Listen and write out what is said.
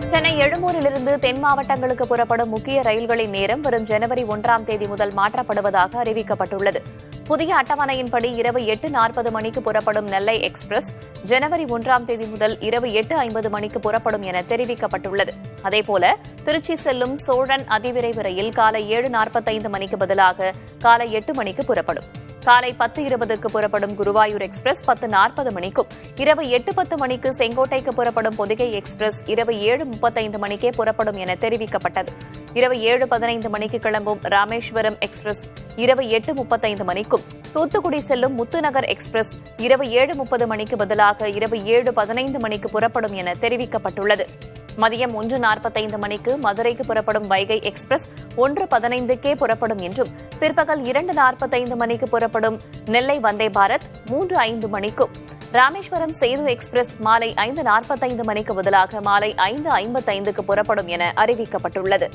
சென்னை எழும்பூரிலிருந்து தென் மாவட்டங்களுக்கு புறப்படும் முக்கிய ரயில்களின் நேரம் வரும் ஜனவரி 1ஆம் தேதி முதல் மாற்றப்படுவதாக அறிவிக்கப்பட்டுள்ளது. புதிய அட்டவணையின்படி இரவு 8:40 மணிக்கு புறப்படும் நெல்லை எக்ஸ்பிரஸ் ஜனவரி 1ஆம் தேதி முதல் இரவு 8:50 மணிக்கு புறப்படும் என தெரிவிக்கப்பட்டுள்ளது. அதேபோல திருச்சி செல்லும் சோழன் அதிவிரைவு ரயில் காலை 7:45 மணிக்கு பதிலாக காலை 8 மணிக்கு புறப்படும். காலை 10:20க்கு புறப்படும் குருவாயூர் எக்ஸ்பிரஸ் 10:40 மணிக்கும், இரவு 8:10 மணிக்கு செங்கோட்டைக்கு புறப்படும் பொதிகை எக்ஸ்பிரஸ் இரவு 7:35 மணிக்கே புறப்படும் என தெரிவிக்கப்பட்டது. இரவு 7:15 மணிக்கு கிளம்பும் ராமேஸ்வரம் எக்ஸ்பிரஸ் இரவு 8:35 மணிக்கும், தூத்துக்குடி செல்லும் முத்துநகர் எக்ஸ்பிரஸ் இரவு 7:30 மணிக்கு பதிலாக இரவு 7:15 மணிக்கு புறப்படும் என தெரிவிக்கப்பட்டுள்ளது. மதியம் 1:45 மணிக்கு மதுரைக்கு புறப்படும் வைகை எக்ஸ்பிரஸ் 1:15க்கே புறப்படும் என்றும், பிற்பகல் 2:45 மணிக்கு புறப்படும் நெல்லை வந்தே பாரத் 3:05 மணிக்கும், ராமேஸ்வரம் சேது எக்ஸ்பிரஸ் மாலை 5:45 மணிக்கு பதிலாக மாலை 5:55க்கு புறப்படும் என அறிவிக்கப்பட்டுள்ளது.